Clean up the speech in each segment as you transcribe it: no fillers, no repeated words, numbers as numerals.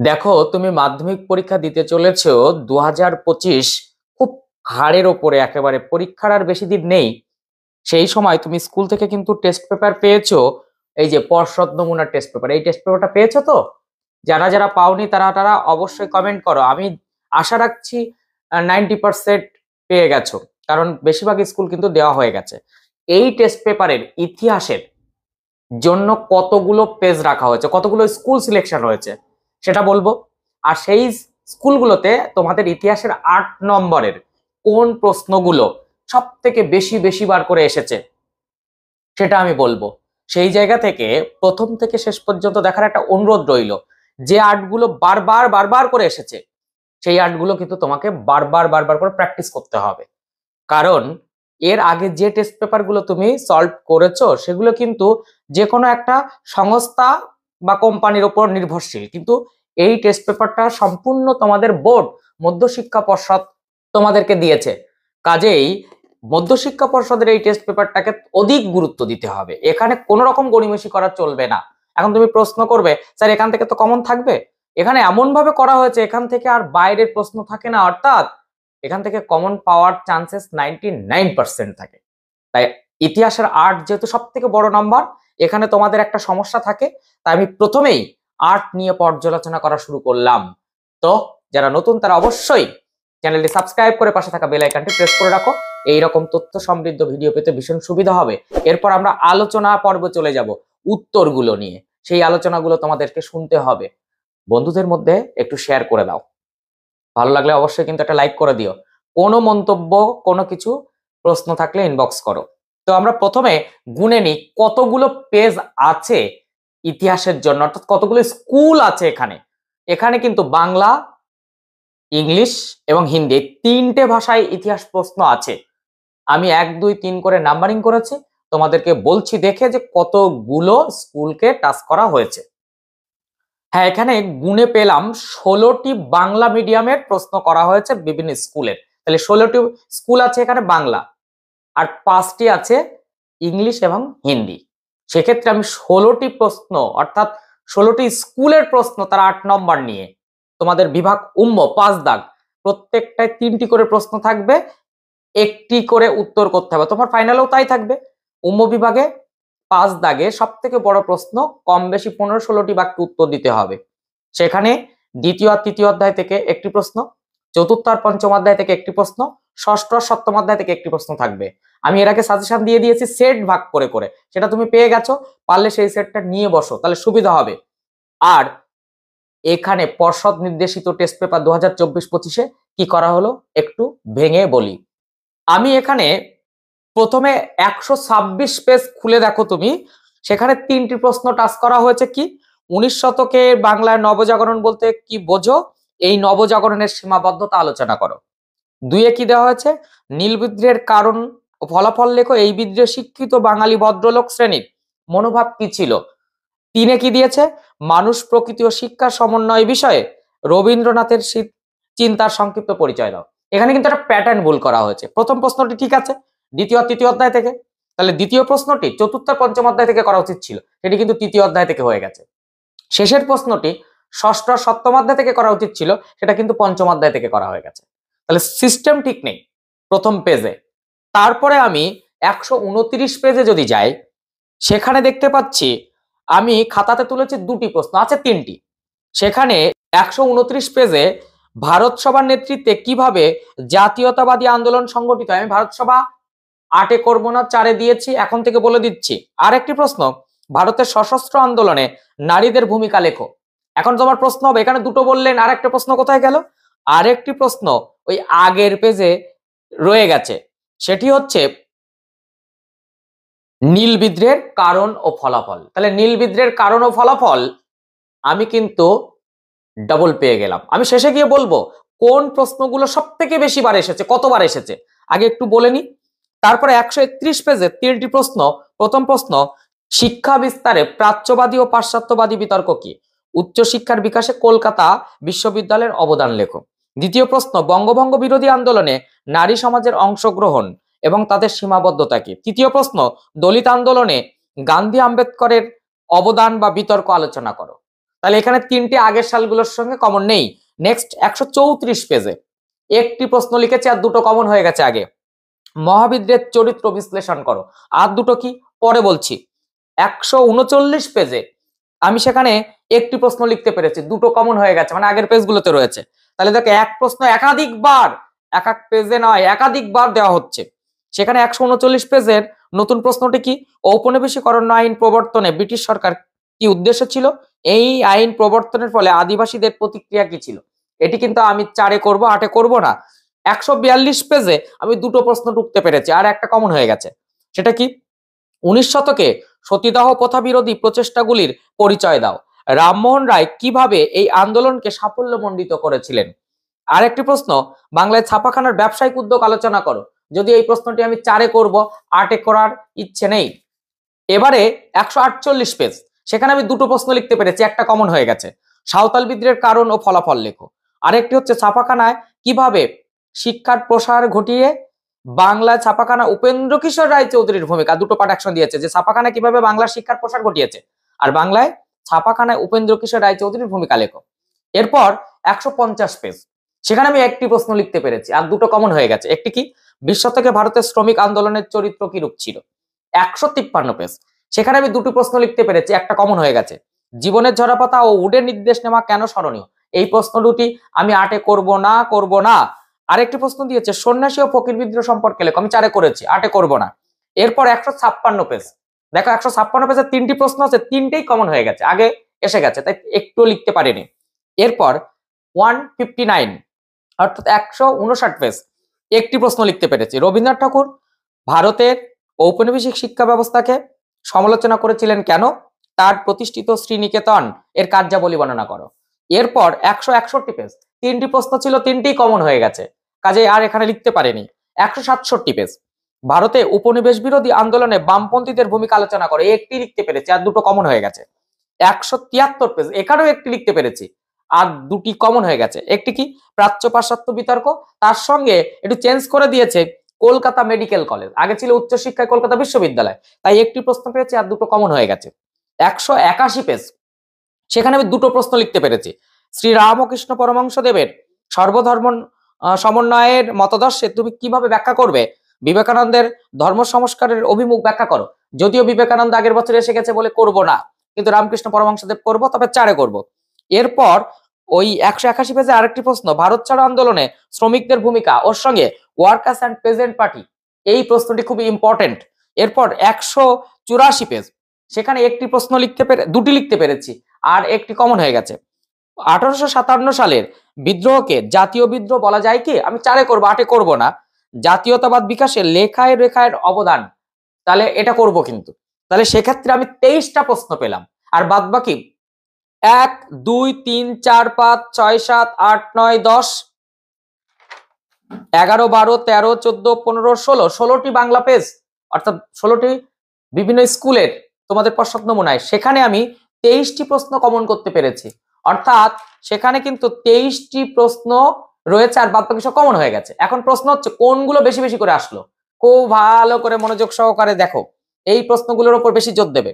দেখো, তুমি মাধ্যমিক পরীক্ষা দিতে চলেছো 2025। খুব হাড়ের ওপরে একেবারে পরীক্ষার আর বেশি দিন নেই। সেই সময় তুমি স্কুল থেকে কিন্তু টেস্ট পেপার পেয়েছো। এই যে পর্ষদ নমুনা টেস্ট পেপার, এই টেস্ট পেপারটা পেয়েছো তো? যারা যারা পাওনি তারা তারা অবশ্যই কমেন্ট করো। আমি আশা রাখছি 90% পেয়ে গেছো, কারণ বেশিরভাগ স্কুল কিন্তু দেওয়া হয়ে গেছে। এই টেস্ট পেপারের ইতিহাসের জন্য কতগুলো পেজ রাখা হয়েছে, কতগুলো স্কুল সিলেকশন হয়েছে সেটা বলবো। আর সেই স্কুলগুলোতে তোমাদের ইতিহাসের 8 নম্বরের কোন প্রশ্নগুলো সব থেকে বেশি বেশি বার করে এসেছে সেটা আমি বলবো। সেই জায়গা থেকে প্রথম থেকে শেষ পর্যন্ত দেখার একটা অনুরোধ রইল। যে আর্টগুলো বারবার বারবার করে এসেছে সেই আর্টগুলো কিন্তু তোমাকে বারবার বারবার করে প্র্যাকটিস করতে হবে। কারণ এর আগে যে টেস্ট পেপারগুলো তুমি সলভ করেছো সেগুলো কিন্তু যে কোনো একটা সংস্থা বা কোম্পানির উপর নির্ভরশীল, কিন্তু এই টেস্ট পেপারটা সম্পূর্ণ তোমাদের বোর্ড মধ্যশিক্ষা পর্ষদ তোমাদেরকে দিয়েছে। কাজেই মধ্যশিক্ষা পর্ষদের এই টেস্ট পেপারটাকে অধিক গুরুত্ব দিতে হবে। এখানে কোনো রকম গড়িমসি করা চলবে না। এখন তুমি প্রশ্ন করবে, স্যার এখান থেকে তো কমন থাকবে। এখানে এমন ভাবে করা হয়েছে এখান থেকে আর বাইরের প্রশ্ন থাকে না, অর্থাৎ এখান থেকে কমন পাওয়ার চান্সেস 99% থাকে। তাই ইতিহাসের আর্ট যেহেতু সব থেকে বড় নাম্বার, এখানে তোমাদের একটা সমস্যা থাকে। তাই আমি প্রথমেই আর্ট নিয়ে পর্যালোচনা করা শুরু করলাম। তো যারা নতুন তারা অবশ্যই চ্যানেলটি সাবস্ক্রাইব করে পাশে থাকা বেল আইকনটি প্রেস করে রাখো। এইরকম তথ্য সমৃদ্ধ ভিডিও পেতে ভীষণ সুবিধা হবে। এরপর আমরা আলোচনা পর্বে চলে যাব উত্তরগুলো নিয়ে। সেই আলোচনাগুলো তোমাদেরকে শুনতে হবে। বন্ধুদের মধ্যে একটু শেয়ার করে দাও। ভালো লাগলে অবশ্যই কিন্তু একটা লাইক করে দিও। কোনো মন্তব্য, কোনো কিছু প্রশ্ন থাকলে ইনবক্স করো। তো আমরা প্রথমে গুনে নিই কতগুলো পেজ আছে ইতিহাসের জন্য, অর্থাৎ কতগুলো স্কুল আছে এখানে। এখানে কিন্তু বাংলা, ইংলিশ এবং হিন্দি তিনটে ভাষায় ইতিহাস প্রশ্ন আছে। আমি 1 2 3 করে নাম্বারিং করেছি, তোমাদেরকে বলছি দেখে যে কতগুলো স্কুলকে টাচ করা হয়েছে। হ্যাঁ, এখানে গুনে পেলাম 16টি বাংলা মিডিয়ামের প্রশ্ন করা হয়েছে বিভিন্ন স্কুলের। তাহলে 16টি স্কুল আছে এখানে বাংলা, আর 5টি আছে ইংলিশ এবং হিন্দি। সেক্ষেত্রে আমি 16টি প্রশ্ন, অর্থাৎ 16টি স্কুলের প্রশ্ন, তার 8 নম্বর নিয়ে তোমাদের বিভাগ 5 দাগ, প্রত্যেকটায় 3টি করে প্রশ্ন থাকবে, একটি করে উত্তর করতে হবে। তোমার ফাইনালেও তাই থাকবে। বিভাগে 5 দাগে সব থেকে বড় প্রশ্ন, কম বেশি 15-16টি বাক্যে উত্তর দিতে হবে। সেখানে দ্বিতীয় আর তৃতীয় অধ্যায় থেকে একটি প্রশ্ন, চতুর্থ আর পঞ্চম অধ্যায় থেকে একটি প্রশ্ন, ষষ্ঠ আর সপ্তম অধ্যায় থেকে একটি প্রশ্ন থাকবে। আমি এর আগে সাজেশন দিয়ে দিয়েছি সেট ভাগ করে করে, সেটা তুমি পেয়ে গেছো। পারলে সেই সেটটা নিয়ে বসো, তাহলে সুবিধা হবে। আর এখানে পর্ষদ নির্দেশিত টেস্ট পেপার 2024-25-এ কি করা হলো একটু ভেঙে বলি। আমি এখানে প্রথমে 126 পেজ খুলে দেখো তুমি, সেখানে 3টি প্রশ্ন টাচ করা হয়েছে। কি 19 শতকে বাংলায় নবজাগরণ বলতে কি বোঝো, এই নবজাগরণের সীমাবদ্ধতা আলোচনা করো। 2-এ কি দেওয়া হয়েছে, নীল বিদ্রোহের কারণ ও ফলাফল লেখো, এই বিদ্রোহে শিক্ষিত বাঙালি ভদ্রলোক শ্রেণীর মনোভাব কি ছিল। 3-এ কি দিয়েছে, মানুষ প্রকৃতি ও শিক্ষার সমন্বয় বিষয়ে রবীন্দ্রনাথের চিন্তার সংক্ষিপ্ত পরিচয় দাও। এখানে কিন্তু একটা প্যাটার্ন ভুল করা হয়েছে। প্রথম প্রশ্নটি ঠিক আছে দ্বিতীয় আর তৃতীয় অধ্যায় থেকে, তাহলে দ্বিতীয় প্রশ্নটি চতুর্থ আর পঞ্চম অধ্যায় থেকে করা উচিত ছিল, সেটি কিন্তু তৃতীয় অধ্যায় থেকে হয়ে গেছে। শেষের প্রশ্নটি ষষ্ঠ আর সপ্তম অধ্যায় থেকে করা উচিত ছিল, সেটা কিন্তু পঞ্চম অধ্যায় থেকে করা হয়ে গেছে। তাহলে সিস্টেম ঠিক নেই প্রথম পেজে। তারপরে আমি 129 পেজে যদি যাই, সেখানে দেখতে পাচ্ছি আমি খাতাতে তুলেছি 2টি প্রশ্ন, আছে 3টি। সেখানে 129 পেজে ভারত সভার নেতৃত্বে কিভাবে জাতীয়তাবাদী আন্দোলন সংগঠিত হয়। আমি ভারত সভা 8-এ করবো না, 4-এ দিয়েছি, এখন থেকে বলে দিচ্ছি। আরেকটি প্রশ্ন, ভারতের সশস্ত্র আন্দোলনে নারীদের ভূমিকা লেখো। এখন তোমার প্রশ্ন হবে এখানে দুটো বললেন, আরেকটা প্রশ্ন কোথায় গেল। আরেকটি প্রশ্ন ওই আগের পেজে রয়ে গেছে, সেটি হচ্ছে নীল বিদ্রোহের কারণ ও ফলাফল। তাহলে নীল বিদ্রোহের কারণ ও ফলাফল আমি কিন্তু ডাবল পেয়ে গেলাম। আমি শেষে গিয়ে বলবো কোন প্রশ্নগুলো সব থেকে বেশি বার এসেছে, কতবার এসেছে আগে একটু বলে নি। তারপরে 131 পেজে 3টি প্রশ্ন। প্রথম প্রশ্ন, শিক্ষা বিস্তারে প্রাচ্যবাদী ও পাশ্চাত্যবাদী বিতর্ক কি। উচ্চশিক্ষার বিকাশে কলকাতা বিশ্ববিদ্যালয়ের অবদান লেখো। দ্বিতীয় প্রশ্ন, বঙ্গভঙ্গ বিরোধী আন্দোলনে নারী সমাজের অংশগ্রহণ এবং তাদের সীমাবদ্ধতা কি। তৃতীয় প্রশ্ন, দলিত আন্দোলনে গান্ধী আম্বেদকরের অবদান বা বিতর্ক আলোচনা করো। তাহলে এখানে তিনটি আগের সালগুলোর সঙ্গে কমন নেই। নেক্সট 134 পেজে একটি প্রশ্ন লিখেছে আর দুটো কমন হয়ে গেছে আগে। মহাবিদ্রের চরিত্র বিশ্লেষণ করো, আর দুটো কি পরে বলছি। 139 পেজে আমি সেখানে একটি প্রশ্ন লিখতে পেরেছি, দুটো কমন হয়ে গেছে, মানে আগের পেজগুলোতে রয়েছে। তাহলে দেখো এক প্রশ্ন একাধিকবার, এক এক পেজে নয় একাধিকবার দেওয়া হচ্ছে। সেখানে 139 পেজের নতুন প্রশ্নটি কি, ঔপনিবেশিকরণ আইন প্রবর্তনে ব্রিটিশ সরকার কি উদ্দেশ্য ছিল, এই আইন প্রবর্তনের ফলে আদিবাসীদের প্রতিক্রিয়া কি ছিল। এটি কিন্তু আমি 4-এ করব, 8-এ করব না। 142 পেজে আমি দুটো প্রশ্ন ঢুকতে পেরেছি আর একটা কমন হয়ে গেছে। সেটা কি, 19 শতকে সতীদাহ প্রথা বিরোধী প্রচেষ্টাগুলির পরিচয় দাও। রামমোহন রায় কিভাবে এই আন্দোলনকে সাফল্যমণ্ডিত করেছিলেন। আরেকটি প্রশ্ন, বাংলায় ছাপাখানার ব্যবসায়িক উদ্যোগ আলোচনা করো। যদি এই প্রশ্নটি আমি 4-এ করব, 8-এ করার ইচ্ছে নেই। এবারে 148 পেজ, সেখানে আমি দুটো প্রশ্ন লিখতে পেরেছি, একটা কমন হয়ে গেছে। সাঁওতাল বিদ্রোহের কারণ ও ফলাফল লেখো। আরেকটি হচ্ছে ছাপাখানায় কিভাবে শিক্ষার প্রসার ঘটিয়ে বাংলায় ছাপাখানা উপেন্দ্র কিশোর রায় চৌধুরীর ভূমিকা, দুটো পার্ট একসঙ্গে দিয়েছে, যে ছাপাখানা কিভাবে বাংলার শিক্ষার প্রসার ঘটিয়েছে, আর বাংলায় ছাপাখানায় উপেন্দ্র কিশোর রায় চৌধুরীর ভূমিকা লেখো। এরপর 150 পেজ, সেখানে আমি একটি প্রশ্ন লিখতে পেরেছি আর দুটো কমন হয়ে গেছে। একটি কি, 20 শতকে ভারতের শ্রমিক আন্দোলনের চরিত্র কি রূপ ছিল। 153 পেজ, সেখানে আমি দুটো প্রশ্ন লিখতে পেরেছি, একটা কমন হয়ে গেছে। জীবনের ঝরাপাতা ও উডের নির্দেশ নেওয়া কেন স্মরণীয়। এই প্রশ্ন দুটি আমি 8-এ করব না। আরেকটি প্রশ্ন দিয়েছে সন্ন্যাসী ও ফকির বিদ্রোহ সম্পর্কে লেখো, আমি 4-এ করেছি, 8-এ করব না। এরপর 156 পেজ, দেখো 156 পেজে তিনটি প্রশ্ন আছে, তিনটেই কমন হয়ে গেছে, আগে এসে গেছে, তাই একটু লিখতে পারিনি। এরপর 159 অর্থাৎ 159 পেজ, একটি প্রশ্ন লিখতে পেরেছি। রবীন্দ্রনাথ ঠাকুর ভারতের ঔপনিবেশিক শিক্ষা ব্যবস্থাকে সমালোচনা করেছিলেন কেন, তার প্রতিষ্ঠিত শ্রীনিকেতন এর কার্যাবলী বর্ণনা করো। এরপর 161 পেজ, তিনটি প্রশ্ন ছিল, তিনটি কমন হয়ে গেছে, কাজে আর এখানে লিখতে পারেনি। 167 পেজ, ভারতে উপনিবেশ বিরোধী আন্দোলনে বামপন্থীদের ভূমিকা আলোচনা করে, একটি লিখতে পেরেছি আর দুটো কমন হয়ে গেছে। 173 পেজ, এখানেও একটি লিখতে পেরেছি আর দুটি কমন হয়ে গেছে। একটি কি, প্রাচ্য পাশ্চাত্য বিতর্ক, তার সঙ্গে একটু চেঞ্জ করে দিয়েছে কলকাতা মেডিকেল কলেজ, আগে ছিল উচ্চশিক্ষায় কলকাতা বিশ্ববিদ্যালয়, তাই একটি প্রশ্ন পেয়েছি আর দুটো কমন হয়ে গেছে। 181 পেজ, সেখানে আমি দুটো প্রশ্ন লিখতে পেরেছি। শ্রী রামকৃষ্ণ পরমহংস দেবের সর্বধর্ম সমন্বয়ের মতাদর্শে তুমি কিভাবে ব্যাখ্যা করবে। বিবেকানন্দের ধর্ম সংস্কারের অভিমুখ ব্যাখ্যা করো। যদিও বিবেকানন্দ আগের বছর এসে গেছে বলে করব না, কিন্তু রামকৃষ্ণ পরমহংসদেব করব, তবে 4-এ করব। এরপর ওই 181 পেজে আরেকটি প্রশ্ন, ভারত ছাড়ো আন্দোলনে শ্রমিকদের ভূমিকা, ওর সঙ্গে ওয়ার্কার্স অ্যান্ড পেজেন্ট পার্টি, এই প্রশ্নটি খুবই ইম্পর্টেন্ট। এরপর 184 পেজ, সেখানে একটি প্রশ্ন দুটি লিখতে পেরেছি আর একটি কমন হয়ে গেছে। 1857 সালের বিদ্রোহকে জাতীয় বিদ্রোহ বলা যায় কি, আমি 4-এ করব, 8-এ করব না। জাতীয়তাবাদ বিকাশে লেখায় রেখায় অবদান, তাহলে এটা করব কিন্তু। তাহলে সেক্ষেত্রে আমি 23টা প্রশ্ন পেলাম, আর বাদ বাকি 1 2 3 4 5 6 7 8 9 10 11 12 13 14 15 16, 16টি বাংলা পেজ, অর্থাৎ 16টি বিভিন্ন স্কুলের তোমাদের প্রশ্ন নমুনায়, সেখানে আমি 23টি প্রশ্ন কমন করতে পেরেছি। অর্থাৎ সেখানে কিন্তু 23টি প্রশ্ন রয়েছে আর বাদ বাকি সব কমন হয়ে গেছে। এখন প্রশ্ন হচ্ছে কোনগুলো বেশি বেশি করে আসলো, খুব ভালো করে মনোযোগ সহকারে দেখো, এই প্রশ্নগুলোর উপর বেশি জোর দেবে।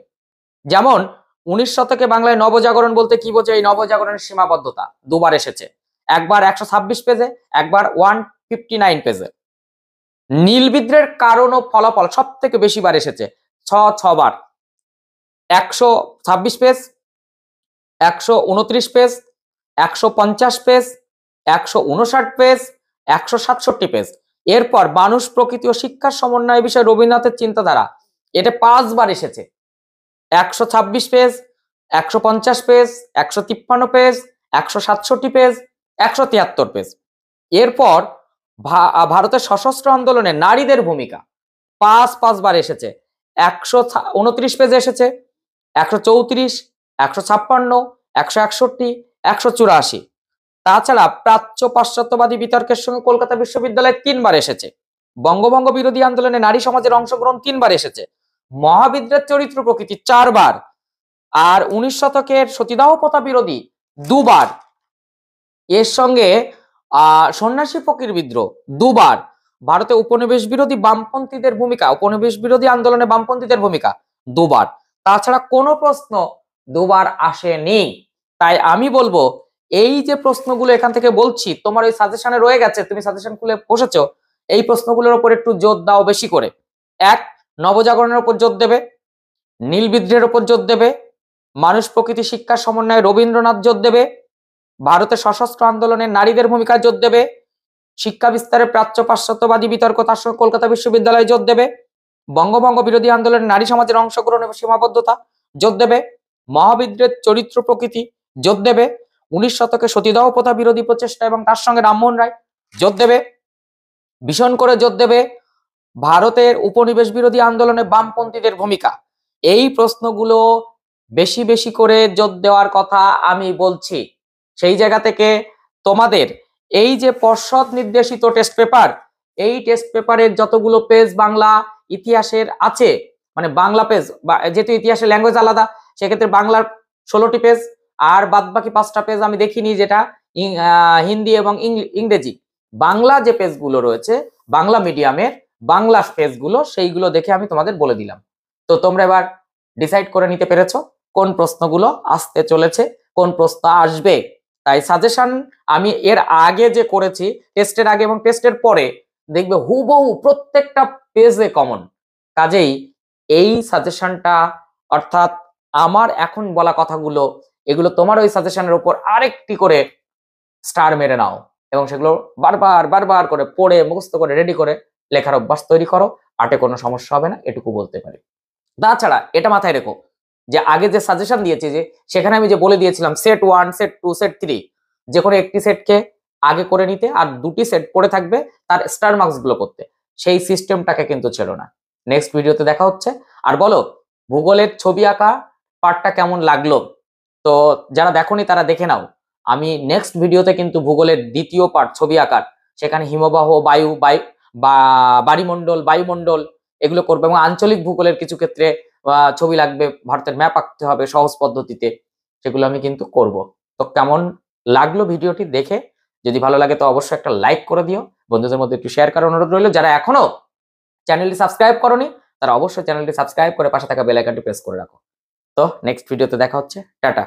যেমন 19 শতকে বাংলায় নবজাগরণ বলতে কি বোঝো, এই নবজাগরণের সীমাবদ্ধতা দুবার এসেছে, একবার 126 পেজে, একবার 159 পেজে। নীল বিদ্রোহের কারণ ও ফলাফল সব থেকে বেশি বার এসেছে, 6 বার। 126 page, 129 page, 150 page, 159 page, 167 page. এরপর মানুষ প্রকৃতি ও শিক্ষার সমন্বয় বিষয়ে রবীন্দ্রনাথের চিন্তাধারা, এটা 5 বার এসেছে। 126 page, 150 page, 153 page, 167 page, 173 page. এরপর ভারতের সশস্ত্র আন্দোলনে নারীদের ভূমিকা 5 বার এসেছে, 129 পেজে এসেছে, 134, 156, 161, 184। তাছাড়া প্রাচ্য পাশ্চাত্যবাদী বিতর্কের সঙ্গে কলকাতা বিশ্ববিদ্যালয়ে 3 বার এসেছে। বঙ্গভঙ্গ বিরোধী আন্দোলনে নারী সমাজের অংশগ্রহণ 3 বার এসেছে। মহাবিদ্রের চরিত্র প্রকৃতি 4 বার, আর 19 শতকের সতীদাহ প্রথা বিরোধী 2 বার। এর সঙ্গে সন্ন্যাসী ফকির বিদ্রোহ 2 বার। ভারতে উপনিবেশ বিরোধী বামপন্থীদের ভূমিকা, উপনিবেশ বিরোধী আন্দোলনে বামপন্থীদের ভূমিকা 2 বার। তাছাড়া কোনো প্রশ্ন 2 বার আসেনি। তাই আমি বলবো এই যে প্রশ্নগুলো এখান থেকে বলছি তোমার ওই সাজেশনে রয়ে গেছে, তুমি সাজেশন খুলে বসেছো, এই প্রশ্নগুলোর উপর একটু জোর দাও বেশি করে। এক, নবজাগরণের উপর জোর দেবে, নীল বিদ্রোহের উপর জোর দেবে, মানুষ প্রকৃতি শিক্ষার সমন্বয়ে রবীন্দ্রনাথ জোর দেবে, ভারতের সশস্ত্র আন্দোলনে নারীদের ভূমিকায় জোর দেবে, শিক্ষা বিস্তারে প্রাচ্য পাশ্চাত্যবাদী বিতর্ক তার সঙ্গে কলকাতা বিশ্ববিদ্যালয়ে জোর দেবে, বঙ্গভঙ্গ বিরোধী আন্দোলনে নারী সমাজের অংশগ্রহণ এবং সীমাবদ্ধতা জোর দেবে, মহাবিদ্রের চরিত্র প্রকৃতি জোর দেবে, 19 শতকে সতীদাহ প্রথা বিরোধী প্রচেষ্টা এবং তার সঙ্গে রামমোহন রায় জোর দেবে, ভীষণ করে জোর দেবে ভারতের উপনিবেশ বিরোধী আন্দোলনে বামপন্থীদের ভূমিকা। এই প্রশ্নগুলো বেশি বেশি করে জোর দেওয়ার কথা আমি বলছি। সেই জায়গা থেকে তোমাদের এই যে পর্ষদ নির্দেশিত টেস্ট পেপার, এই টেস্ট পেপারের যতগুলো পেজ বাংলা ইতিহাসের আছে, মানে বাংলা পেজ, যেহেতু ইতিহাসের ল্যাঙ্গুয়েজ আলাদা, সেক্ষেত্রে বাংলার 16টি পেজ, আর বাদ বাকি 5টা পেজ আমি দেখিনি, যেটা হিন্দি এবং ইংরেজি। বাংলা যে পেজগুলো রয়েছে বাংলা মিডিয়ামের বাংলা পেজগুলো, সেইগুলো দেখে আমি তোমাদের বলে দিলাম। তো তোমরা এবার ডিসাইড করে নিতে পেরেছো কোন প্রশ্নগুলো আসতে চলেছে, কোন প্রশ্ন আসবে। তাই সাজেশন আমি এর আগে যে করেছি, টেস্টের আগে এবং টেস্টের পরে, দেখবে হুবহু প্রত্যেকটা পেজে কমন। কাজেই এই সাজেশনটা, অর্থাৎ আমার এখন বলা কথাগুলো, এগুলো তোমার ওই সাজেশনের উপর আরেকটি করে স্টার মেরে নাও এবং সেগুলো বারবার বারবার করে পড়ে মুখস্থ করে রেডি করে লেখার অভ্যাস তৈরি করো। পাঠে কোনো সমস্যা হবে না, এটুকু বলতে পারি। তাছাড়া এটা মাথায় রেখো যে আগে যে সাজেশন দিয়েছি, যে সেখানে আমি যে বলে দিয়েছিলাম সেট 1, সেট 2, সেট 3, যে কোনো একটি সেটকে আগে করে নিতে আর দুটি সেট পড়ে থাকবে তার স্টার মার্কস গুলো করতে, সেই সিস্টেমটাকে কিন্তু ছিল না। নেক্সট ভিডিওতে দেখা হচ্ছে। আর বলো ভূগোলের ছবি আঁকা পার্টটা কেমন লাগলো, তো যারা দেখোনি তারা দেখে নাও। আমি নেক্সট ভিডিওতে কিন্তু ভূগোলের দ্বিতীয় পার্ট ছবি আঁকার, সেখানে হিমবাহ, বায়ু বা বাড়িমণ্ডল, বায়ুমণ্ডল এগুলো করবো, এবং আঞ্চলিক ভূগোলের কিছু ক্ষেত্রে ছবি লাগবে, ভারতের ম্যাপ আঁকতে হবে সহজ পদ্ধতিতে, সেগুলো আমি কিন্তু করব। তো কেমন লাগলো ভিডিওটি দেখে? যদি ভালো লাগে তো অবশ্যই একটা লাইক করে দিও, বন্ধুদের মধ্যে একটু শেয়ার করার অনুরোধ রইল। যারা এখনো চ্যানেলটি সাবস্ক্রাইব করোনি তারা অবশ্যই চ্যানেলটি সাবস্ক্রাইব করে পাশে থাকা বেল আইকনটি প্রেস করে রাখো। তো নেক্সট ভিডিওতে দেখা হচ্ছে, টাটা।